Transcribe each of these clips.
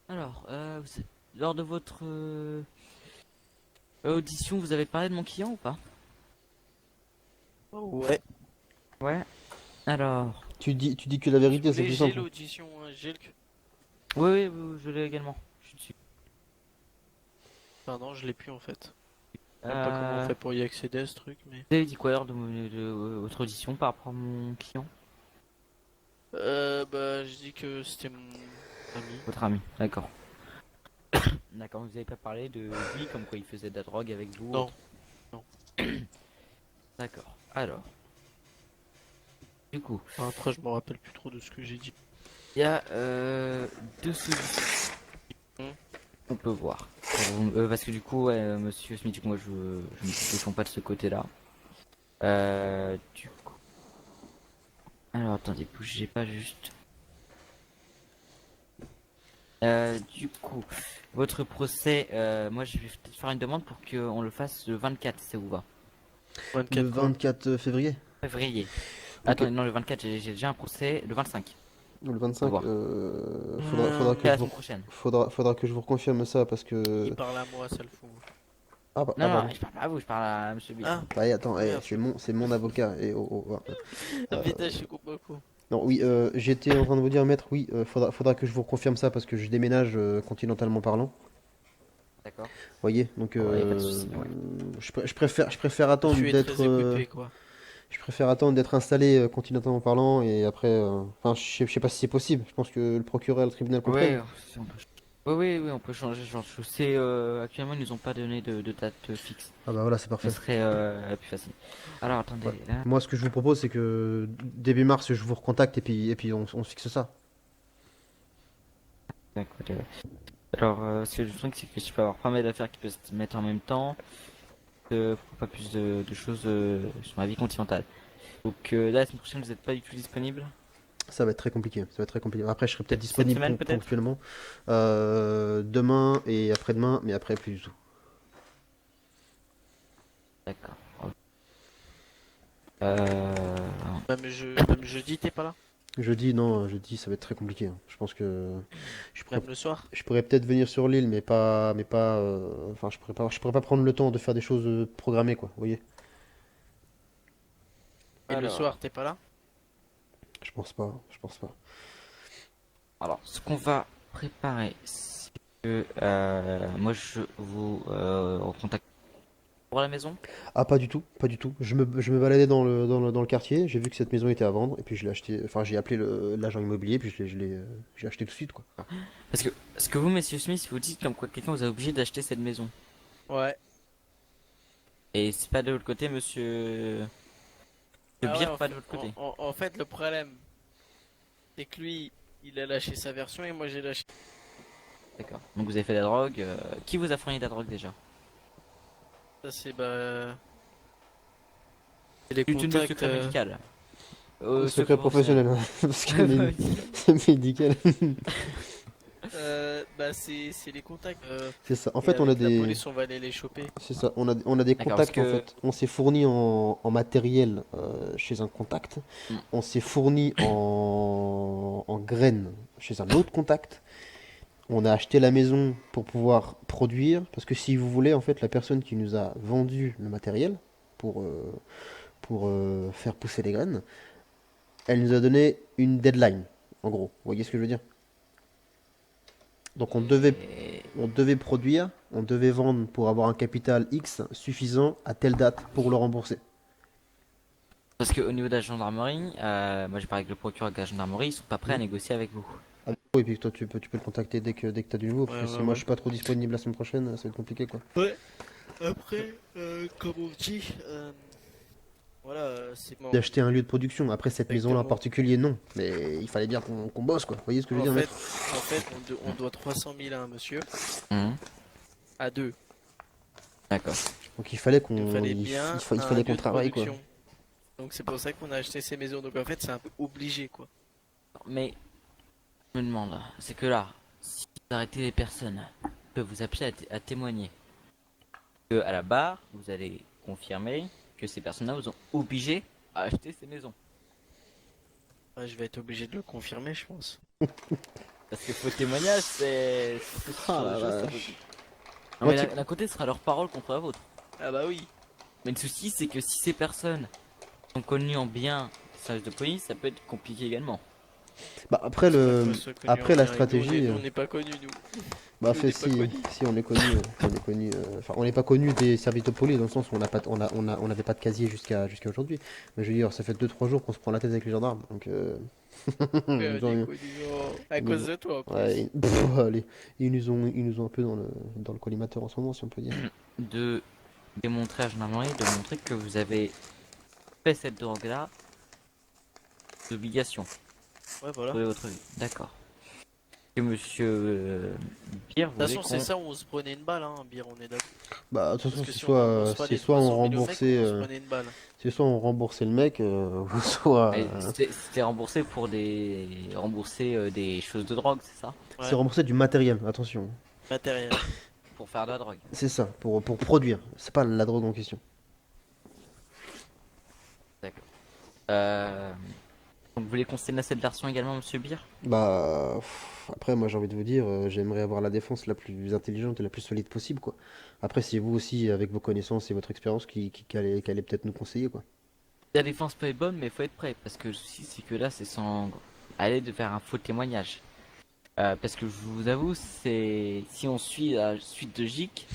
Alors, lors de votre audition, vous avez parlé de mon client ou pas? Ouais. Ouais. Alors, Tu dis que la Si vous vérité, c'est voulez, plus j'ai simple. l'audition, hein, j'ai le... oui, oui, je l'ai également. Je suis dessus. Pardon, je l'ai plus en fait. Je sais même pas comment on Euh, fait pour y accéder à ce truc, mais... vous avez dit quoi lors de votre audition par rapport à mon client? Bah, je dis que c'était mon ami. Votre ami, d'accord. D'accord, vous avez pas parlé de lui, comme quoi il faisait de la drogue avec vous, Non, autre. non. D'accord. Alors, du coup, Enfin, après, je me rappelle plus trop de ce que j'ai dit. il y a deux solutions qu'on peut voir. Parce que du coup, ouais, Monsieur Smith, du coup, moi, je ne sens pas de ce côté-là. Du coup, alors attendez, bougez pas juste. Du coup, votre procès, moi, je vais peut-être faire une demande pour qu'on le fasse le 24, si ça vous va. Le 24 quoi? 24 février. Février. Ok. Attendez, non, le 24, j'ai déjà un procès. Le 25, Le faut 25, voir. faudra que C'est je la vous, semaine prochaine. faudra que je vous reconfirme ça parce Il que. parle à moi, ça le fout. Non, Ah non, pardon. je parle pas à vous, je parle à Monsieur Bill. Ah, Bah, attends, merde, c'est mon avocat. Et Ah, euh, putain, je comprends pas. non, oui, j'étais en train de vous dire, maître, oui, faudra que je vous reconfirme ça parce que je déménage continentalement parlant. D'accord. Vous voyez, donc Oh, y a pas de souci, ouais. je préfère Je attendre suis d'être très équipé, quoi. installé continentalement parlant et après, enfin, je sais pas si c'est possible. Je pense que le procureur et le tribunal comprennent. Ouais, si on peut... Oui, oui, oui, on peut changer. Genre, je sais, actuellement, ils nous ont pas donné de date fixe. Ah bah voilà, c'est Ce parfait. serait plus facile. Alors, Ouais. attendez, là. Moi, ce que je vous propose, c'est que début mars, je vous recontacte et puis on se fixe ça. D'accord, alors, c'est le truc, c'est que je peux avoir pas mal d'affaires qui peuvent se mettre en même temps. Pas plus de choses sur ma vie continentale. Donc, là, la semaine prochaine, vous n'êtes pas du tout disponible. Ça va être très compliqué. Ça va être très compliqué. Après, je serai peut-être Peut-être cette disponible semaine, peut-être. ponctuellement. Demain et après-demain, mais après, plus du tout. D'accord. Euh... Même jeudi, t'es pas là? Jeudi, non, jeudi, ça va être très compliqué, hein. Je pense que je pourrais, Même le soir? je pourrais peut-être venir sur l'île, mais pas, enfin, je pourrais pas prendre le temps de faire des choses programmées, quoi. Vous voyez? Et le Alors, soir, t'es pas là? Je pense pas, je pense pas. ce qu'on va préparer, c'est que moi, je vous recontacte pour la maison. Ah, pas du tout, pas du tout. Je me baladais dans le quartier, j'ai vu que cette maison était à vendre, et puis je l'ai acheté, enfin, j'ai appelé l'agent immobilier, puis je l'ai acheté tout de suite, quoi. Parce que vous, Messieurs Smith, vous dites comme quoi quelqu'un vous a obligé d'acheter cette maison. Ouais. Et c'est pas de l'autre côté, Monsieur Ah ouais, Beer, pas de l'autre côté. en fait, le problème, c'est que lui, il a lâché sa version et moi j'ai lâché. D'accord. Donc vous avez fait de la drogue. Qui vous a fourni de la drogue déjà? Ça, c'est bah. C'est les Plutôt le contacts. secret médical. Secret Secret professionnel, professionnel. hein, parce que c'est médical. Bah, c'est les contacts. C'est ça. En Et fait, on a avec la des, police, on va aller les choper. c'est ça. On a des D'accord, parce contacts en que... fait. On s'est fourni en matériel chez un contact. Hmm. On s'est fourni en graines chez un autre contact. On a acheté la maison pour pouvoir produire. Parce que si vous voulez, en fait, la personne qui nous a vendu le matériel pour faire pousser les graines, elle nous a donné une deadline, en gros. Vous voyez ce que je veux dire? Donc Et- on devait produire, on devait vendre pour avoir un capital X suffisant à telle date pour le rembourser. Parce qu'au niveau de la gendarmerie, moi j'ai parlé avec le procureur de la gendarmerie, ils sont pas prêts à Hmm. négocier avec vous. Ah, et puis toi tu peux le contacter dès que tu as du nouveau, parce Ouais, que ouais, si moi je ouais. suis pas trop disponible la semaine prochaine, ça va être compliqué quoi. Ouais. Après, comme on dit, voilà, c'est bon. D'acheter un lieu de production, après cette maison-là en Exactement. particulier, non. Mais il fallait bien qu'on bosse quoi. Vous voyez ce que je veux En dire, fait, maître? on doit 300 000 à un monsieur, Mhm. à deux. D'accord. Donc il fallait Il nous qu'on fallait il, bien il un fallait qu'on lieu de travaille quoi. production. Donc c'est pour ça qu'on a acheté ces maisons. Donc en fait, c'est un peu obligé, quoi. Mais je me demande, c'est que là, si vous arrêtez les personnes, que vous appelez à témoigner, que à la barre, vous allez confirmer que ces personnes-là vous ont obligé à acheter ces maisons. Ouais, je vais être obligé de le confirmer, je pense. Parce que faux témoignage, c'est surtout ce Ah genre de la choses, ça vache. peut- Non, Moi, mais tu- d'un côté, ce sera leur parole contre la vôtre. Ah bah oui. Mais le souci, c'est que si ces personnes sont connues en bien des services de police, ça peut être compliqué également. Bah, après, C'est pas que soit connu en après la bien. Et nous, stratégie. nous, on n'est pas connus, nous. Bah, Nous, on fait n'est pas si, connus. si on est connu, enfin, on n'est pas connu des services de police dans le sens où on n'avait pas de casier jusqu'à aujourd'hui. Mais je veux dire, ça fait 2-3 jours qu'on se prend la tête avec les gendarmes, donc Ouais, ils on est ont, connus, à ils cause nous ont- de toi, en ouais, plus. allez, ils nous ont un peu dans le collimateur en ce moment, si on peut dire. De démontrer à gendarmerie, de montrer que vous avez fait cette drogue-là d'obligation Ouais, voilà. pour votre vie. D'accord. Que monsieur Pierre De toute voulait façon, c'est qu'on... ça où on se prenait une balle, hein, Bire, on est d'accord. Bah, de toute Parce façon, que si on rembourse pas c'est les soit on 300 000 au mec, remboursait, on se prenait une balle. c'est soit on remboursait le mec, ou soit Mais c'était remboursé pour des... rembourser des choses de drogue, c'est ça? c'est Ouais, remboursé du matériel. Attention, matériel. Pour faire de la drogue. c'est ça, pour produire. C'est pas la drogue en question. D'accord. Donc vous voulez qu'on s'énonce cette version également, monsieur Beer? Bah, après, moi j'ai envie de vous dire, j'aimerais avoir la défense la plus intelligente et la plus solide possible, quoi. Après, c'est vous aussi, avec vos connaissances et votre expérience, qui allez peut-être nous conseiller, quoi. La défense peut être bonne, mais il faut être prêt. Parce que le souci, c'est que là, c'est sans aller de faire un faux témoignage. Parce que je vous avoue, c'est si on suit la suite de JIC,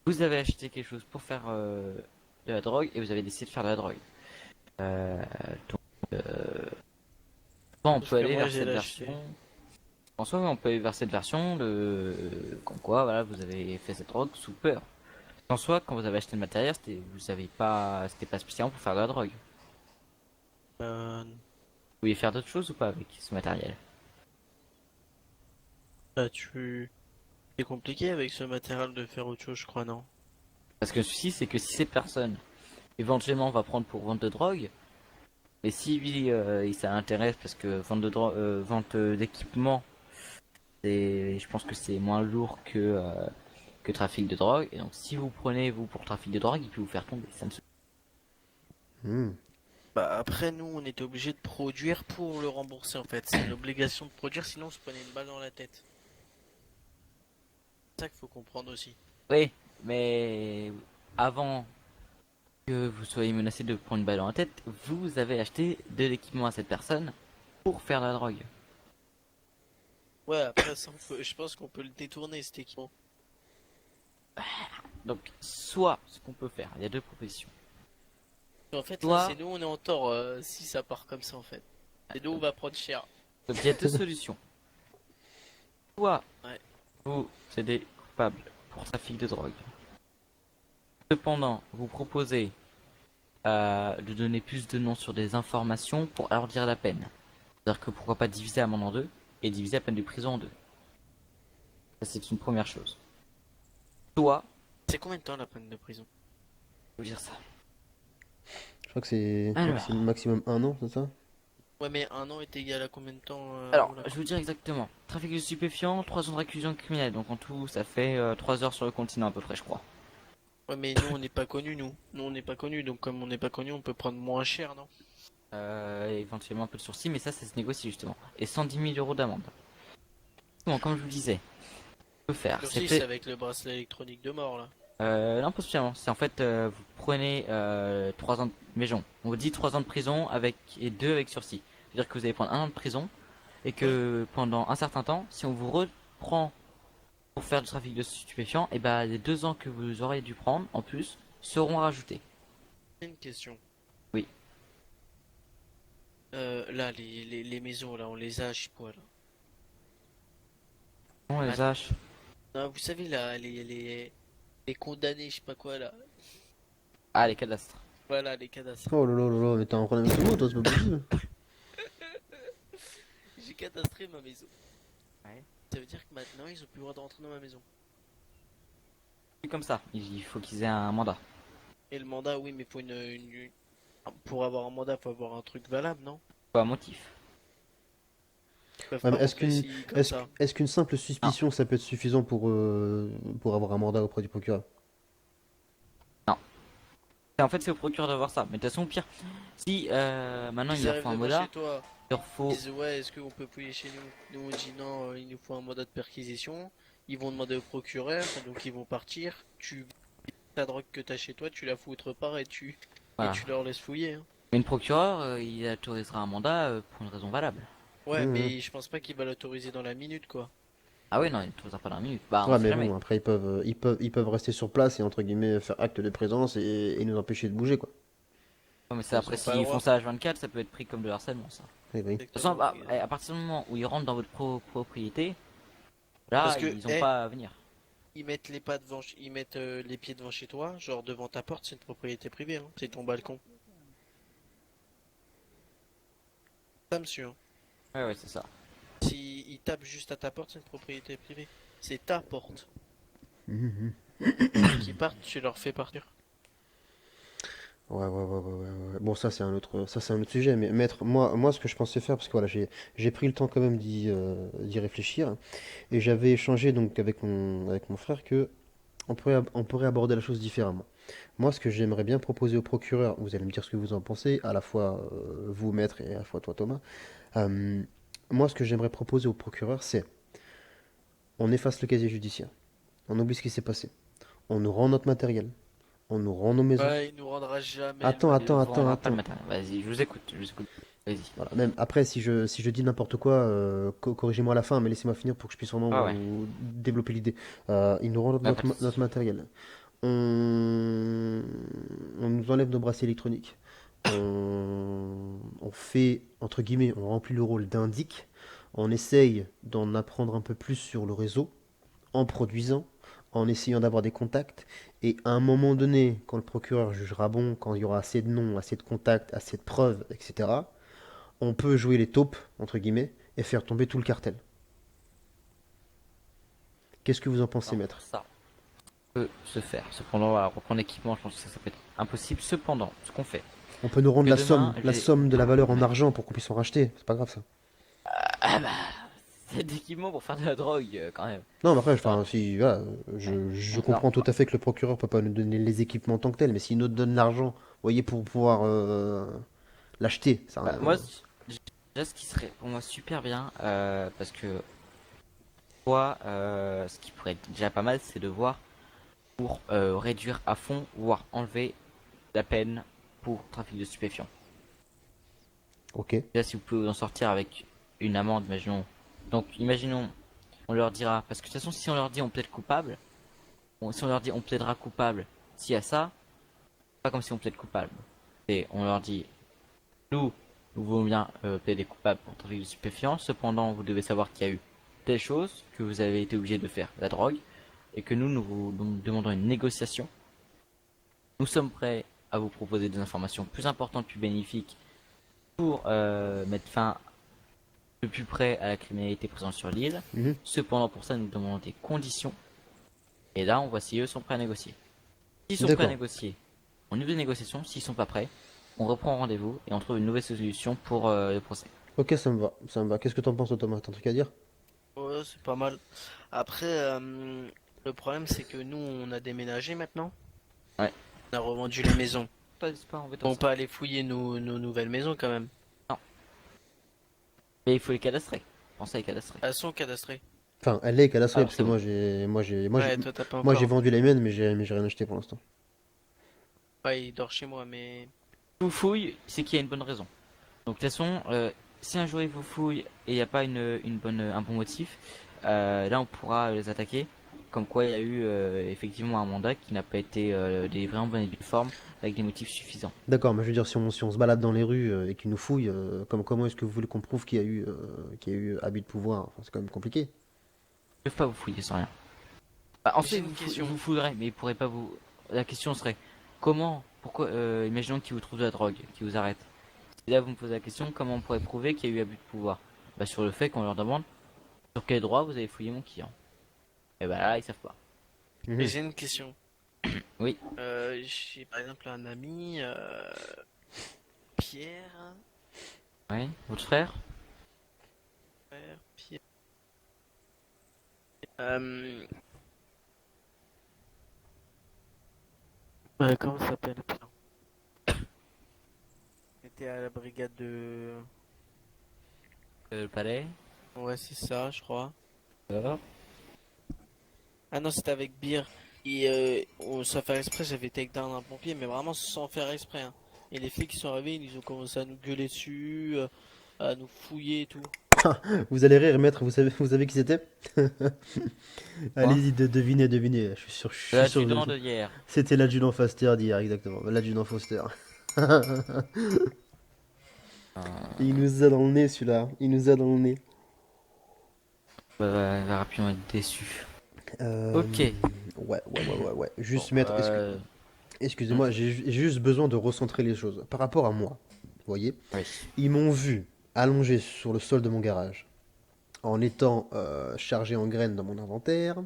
vous avez acheté quelque chose pour faire de la drogue et vous avez décidé de faire de la drogue. Euh, donc, bon, on Parce peut que aller moi, vers j'ai cette lâché. version. En soi, on peut aller vers cette version de comme quoi, voilà, vous avez fait cette drogue sous peur. En soi, quand vous avez acheté le matériel, c'était pas spécialement pour faire de la drogue. Euh, Vous vouliez faire d'autres choses ou pas avec ce matériel? Bah, c'est compliqué avec ce matériel de faire autre chose, je crois, non? Parce que le souci, c'est que si cette personne, éventuellement, va prendre pour vente de drogue, mais si lui, il ça l'intéresse parce que vente d'équipement, je pense que c'est moins lourd que trafic de drogue. Et donc, si vous prenez vous pour trafic de drogue, il peut vous faire tomber. Ça ne se... Hmm. Bah, après, nous, on était obligé de produire pour le rembourser, en fait. C'est une obligation de produire, sinon on se prenait une balle dans la tête. C'est ça qu'il faut comprendre aussi. Oui, mais avant que vous soyez menacé de prendre une balle dans la tête, vous avez acheté de l'équipement à cette personne pour faire de la drogue. Ouais, après, ça, je pense qu'on peut le détourner, cet équipement. Donc, soit ce qu'on peut faire, il y a deux propositions. En fait, là, Soit, c'est nous, on est en tort, si ça part comme ça, en fait. C'est nous, on va prendre cher. donc il y a deux solutions. Soit Ouais. vous êtes coupable pour trafic de drogue. Cependant, vous proposez de donner plus de noms sur des informations pour alourdir la peine. C'est-à-dire que pourquoi pas diviser l'amende en deux et diviser la peine de prison en deux. Ça, c'est une première chose. Soit, C'est combien de temps la peine de prison? je veux dire ça. Je crois que c'est Alors. maximum 1 an, c'est ça? Ouais, mais un an est égal à combien de temps Alors, voilà. je vais vous dire exactement. Trafic de stupéfiants, 3 ans de réclusion criminelle. Donc en tout, ça fait 3 heures sur le continent à peu près, je crois. Ouais, mais nous, on n'est pas connus, nous. Nous, on n'est pas connus, donc comme on n'est pas connus, on peut prendre moins cher, non? Éventuellement un peu de sursis, mais ça se négocie justement. Et 110 000 euros d'amende. Bon, comme je vous le disais, on peut faire. Sursis, c'est avec le bracelet électronique de mort, là. Non, pas spécialement. C'est en fait, vous prenez 3 ans de... Maison. On vous dit 3 ans de prison avec et 2 avec sursis. C'est-à-dire que vous allez prendre 1 an de prison et que pendant un certain temps, si on vous reprend pour faire du trafic de stupéfiants, et ben les 2 ans que vous aurez dû prendre en plus seront rajoutés. Une question. Oui. Là, les maisons, là, on les a, je sais pas, là. On les hache. Non, vous savez, là, les condamnés, je sais pas quoi, là. Ah, les cadastres. Voilà, les cadastres. Oh là là là là, mais t'as un problème avec ce mot, toi, c'est pas possible. J'ai cadastré ma maison. Ouais. Ça veut dire que maintenant, ils ont plus le droit de rentrer dans ma maison. C'est comme ça. Il faut qu'ils aient un mandat. Et le mandat, oui, mais pour pour avoir un mandat, faut avoir un truc valable, non? Pas un motif. Ils peuvent Ouais, pas mais rentrer si, comme ça. est-ce qu'une simple suspicion, ça peut être suffisant pour avoir un mandat auprès du procureur? En fait, c'est au procureur d'avoir ça. Mais de toute façon, au pire, si maintenant Ils il leur arrivent faut un devant mandat, chez toi. Il leur faut. Ils disent ouais, est-ce qu'on peut fouiller chez nous? Nous on dit non, il nous faut un mandat de perquisition. Ils vont demander au procureur, donc ils vont partir. Tu ta drogue que t'as chez toi, tu la fous autre part et Voilà. tu leur laisses fouiller, hein. Mais une procureure, il autorisera un mandat pour une raison valable. Ouais, Mhm. mais je pense pas qu'il va l'autoriser dans la minute, quoi. Ah oui, non, il autorisera pas dans la minute. Bah, on Ouais, sait mais jamais. bon, après, ils peuvent rester sur place et, entre guillemets, faire acte de présence et nous empêcher de bouger, quoi. Ouais, mais ça, Bon, ils après, ont pas le s'ils font droit. ça H24, ça peut être pris comme de harcèlement, ça. Eh oui. De toute façon, Exactement. bah, à partir du moment où ils rentrent dans votre propriété, Parce là, que, ils ont pas à venir. ils mettent les pas devant, ils mettent les pieds devant chez toi, genre devant ta porte, c'est une propriété privée, hein. C'est ton balcon. Ça, monsieur, hein. Ouais, ouais, c'est ça. Si ils tapent juste à ta porte, c'est une propriété privée. C'est ta porte. Mhm. Dès qu'ils partent, tu leur fais partir. Ouais. Bon, ça, c'est un autre sujet. Mais maître, moi, ce que je pensais faire, parce que voilà, j'ai pris le temps quand même d'y réfléchir, et j'avais échangé donc avec mon frère que on pourrait aborder la chose différemment. Moi, ce que j'aimerais bien proposer au procureur, vous allez me dire ce que vous en pensez, à la fois vous, maître, et à la fois toi, Thomas. Euh, Moi, ce que j'aimerais proposer au procureur, c'est on efface le casier judiciaire, on oublie ce qui s'est passé, on nous rend notre matériel, on nous rend nos maisons. Ouais, il nous rendra jamais le Attends, Il attends, vous matériel. attends, rendra pas le attends. matin. Vas-y, je vous écoute, je vous écoute. Vas-y. Voilà, même après, si je dis n'importe quoi, corrigez-moi à la fin, mais laissez-moi finir pour que je puisse vraiment Ouais, ouais. vous développer l'idée. Il nous rend Ouais, pas de notre soucis. matériel. On nous enlève nos bracelets électroniques. On fait, entre guillemets, on remplit le rôle d'indic. On essaye d'en apprendre un peu plus sur le réseau en produisant, en essayant d'avoir des contacts. Et à un moment donné, quand le procureur jugera bon, quand il y aura assez de noms, assez de contacts, assez de preuves, etc., on peut jouer les taupes, entre guillemets, et faire tomber tout le cartel. Qu'est-ce que vous en pensez, Non, maître? ça peut se faire. Cependant, voilà, reprendre l'équipement, je pense que ça peut être impossible. Cependant, ce qu'on fait, On peut nous rendre que demain, la j'ai. somme de la valeur en Ouais. argent pour qu'on puisse en racheter. C'est pas grave ça. Ah bah, c'est d'équipement pour faire de la drogue, quand même. Non, mais après, Non, enfin, si, voilà, je non, comprends tout à fait que le procureur peut pas nous donner les équipements en tant que tel, mais s'il nous donne l'argent, vous voyez, pour pouvoir l'acheter, ça. bah, moi, déjà, ce qui serait pour moi super bien, parce que, toi, ce qui pourrait être déjà pas mal, c'est de voir pour réduire à fond, voire enlever la peine pour trafic de stupéfiants. Ok. Déjà, si vous pouvez vous en sortir avec une amende, imaginons. Donc, imaginons, on leur dira, parce que de toute façon, si on leur dit on plaide coupable, si on leur dit on plaidera coupable, s'il y a ça, pas comme si on plaide coupable. Et on leur dit, nous, nous voulons bien plaider coupable pour trafic de stupéfiants, cependant, vous devez savoir qu'il y a eu telle chose, que vous avez été obligé de faire la drogue, et que nous vous demandons une négociation. Nous sommes prêts à vous proposer des informations plus importantes, plus bénéfiques, pour mettre fin le plus près à la criminalité présente sur l'île. Mhm. Cependant, pour ça, nous demandons des conditions. Et là, on voit si eux sont prêts à négocier. S'ils sont prêts à D'accord. négocier, on ouvre des négociations. S'ils sont pas prêts, on reprend rendez-vous et on trouve une nouvelle solution pour le procès. Ok, ça me va. Ça me va. Qu'est-ce que t'en penses, Thomas? T'as un truc à dire? Ouais, c'est pas mal. Après, le problème c'est que nous on a déménagé maintenant. Ouais. On a revendu les maisons. C'est pas embêtant On ça. peut aller fouiller nos nouvelles maisons quand même. Non. Mais il faut les cadastrer. Pensez à les cadastrer. Elles sont cadastrées. Enfin, elle est cadastrée, Alors parce que c'est bon. Ouais, toi t'as pas moi, j'ai encore. vendu les miennes, mais j'ai rien acheté pour l'instant. Ouais, il dort chez moi, mais Vous fouille, c'est qu'il y a une bonne raison. Donc de toute façon, si un jour ils vous fouillent et il n'y a pas un bon motif, là on pourra les attaquer. Comme quoi il y a eu effectivement un mandat qui n'a pas été délivré en bonne et due forme avec des motifs suffisants. D'accord, mais je veux dire, si on se balade dans les rues et qu'ils nous fouillent, comment est-ce que vous voulez qu'on prouve qu'il y a eu abus de pouvoir? Enfin, c'est quand même compliqué. Ils peuvent pas vous fouiller sans rien. Bah, j'ai ensuite une question. vous fouillerez, mais ils pourraient pas vous. La question serait comment, pourquoi, imaginons qu'ils vous trouvent de la drogue, qu'ils vous arrêtent. Et là vous me posez la question comment on pourrait prouver qu'il y a eu abus de pouvoir? Bah sur le fait qu'on leur demande sur quel droit vous avez fouillé mon client. Et bah là ils savent pas. Mhm. J'ai une question. Oui. J'ai par exemple un ami, Pierre. Oui. Votre frère? Pierre. Euh, comment ça s'appelle? Putain. Il était à la brigade de. Le palais. Ouais, c'est ça, je crois. D'accord. Ah non, c'était avec Beer. Et sans faire exprès, j'avais take down un pompier, mais vraiment sans faire exprès, hein. Et les flics qui sont arrivés, ils ont commencé à nous gueuler dessus, à nous fouiller et tout. Vous allez rire, maître, vous savez qui c'était? Quoi? Allez-y, devinez, devinez. Je suis sûr que L'adjudant de hier. c'était l'adjudant Foster d'hier, exactement. L'adjudant Foster. Il Euh, nous a dans le nez celui-là. Il nous a dans le nez. va rapidement être déçu. Ok. Ouais. Bon, Juste, maître, hmm, excusez-moi, j'ai juste besoin de recentrer les choses. Par rapport à moi, vous voyez, oui. ils m'ont vu allongé sur le sol de mon garage, en étant chargé en graines dans mon inventaire.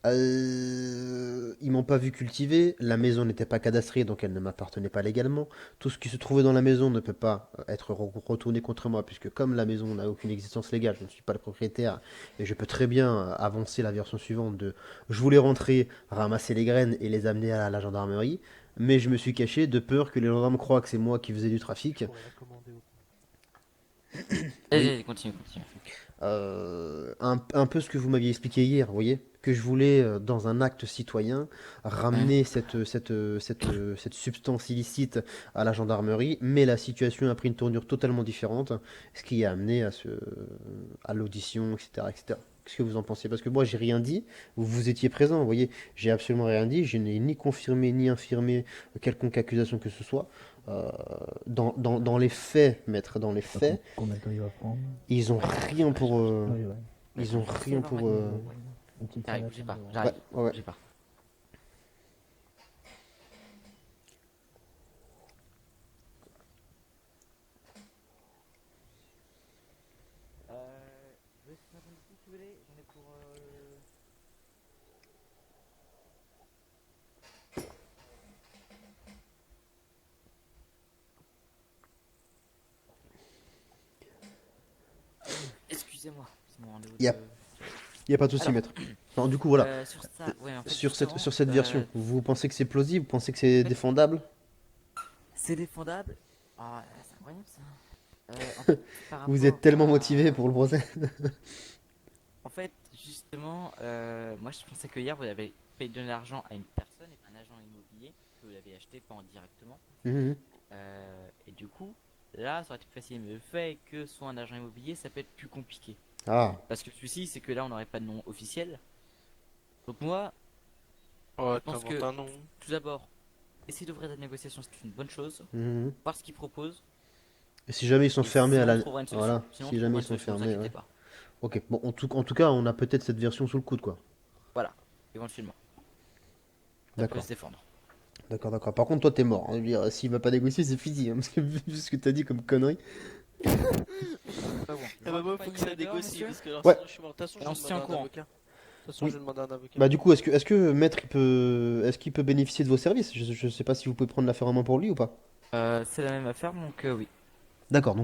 Ils m'ont pas vu cultiver, la maison n'était pas cadastrée donc elle ne m'appartenait pas légalement. Tout ce qui se trouvait dans la maison ne peut pas être retourné contre moi puisque comme la maison n'a aucune existence légale, je ne suis pas le propriétaire et je peux très bien avancer la version suivante de je voulais rentrer, ramasser les graines et les amener à la gendarmerie, mais je me suis caché de peur que les gendarmes croient que c'est moi qui faisais du trafic. Oui, Allez, continue, continue. un peu ce que vous m'aviez expliqué hier, vous voyez, que je voulais, dans un acte citoyen, Hmm. ramener cette substance illicite à la gendarmerie, mais la situation a pris une tournure totalement différente, ce qui a amené à l'audition, etc., etc. Qu'est-ce que vous en pensez? Parce que moi, j'ai rien dit, vous étiez présent, vous voyez, j'ai absolument rien dit, je n'ai ni confirmé ni infirmé quelconque accusation que ce soit. Euh, dans les faits, maître, dans les faits, Combien de temps il va prendre? ils ont rien pour. Oui, ouais. Ils ont C'est rien normal. pour. Une petite J'arrive, salade, bougez pas, ouais. j'arrive, Ouais. bougez pas. Je vais faire un petit si vous voulez, j'en ai pour excusez-moi, c'est mon rendez-vous Y a, de... y a pas de souci, Alors, maître. Alors, du coup, voilà. sur ça, ouais, en fait, Sur cette, justement, sur cette version, vous pensez que c'est plausible? Vous pensez que c'est en fait, défendable? c'est défendable. Ah, c'est incroyable ça. En fait, par Vous êtes rapport tellement motivé à... pour le procès? En fait, justement, moi je pensais que hier vous avez payé de l'argent à une personne, un agent immobilier, que vous l'avez acheté pas en directement. Mhm. Et du coup, là ça aurait été plus facile. Mais le fait que ce soit un agent immobilier, ça peut être plus compliqué. Ah, Parce que le souci, c'est que là on n'aurait pas de nom officiel. Donc moi, je Ouais, pense t'inventes que un nom. tout d'abord, essayer d'ouvrir la négociation, c'est une bonne chose. mhm. Voir ce qu'ils proposent. Et si jamais ils sont Et fermés à sinon, on la. trouvera une solution. Voilà, Sinon, on si jamais trouvera ils une sont solution, ne vous fermés, inquiétez ouais. pas. Ok, bon, en tout cas, on a peut-être cette version sous le coude, quoi. Voilà, éventuellement, ça peut D'accord, se défendre. d'accord. Par contre, toi, t'es mort, hein. Je veux dire, s'il va pas négocier, c'est fini, hein, parce que vu ce que t'as dit comme connerie. Pas bon. Ah Je bah vous moi faut que ça accompagne dehors, négocie monsieur. parce que alors Ouais, sinon je suis mort. De toute façon Et je on vais se tient demander au un courant. avocat. De toute façon oui. je vais demander un avocat. Bah, du coup, est-ce que Maître, est-ce qu'il peut bénéficier de vos services? Je sais pas si vous pouvez prendre l'affaire en main pour lui ou pas. C'est la même affaire, donc oui. D'accord, donc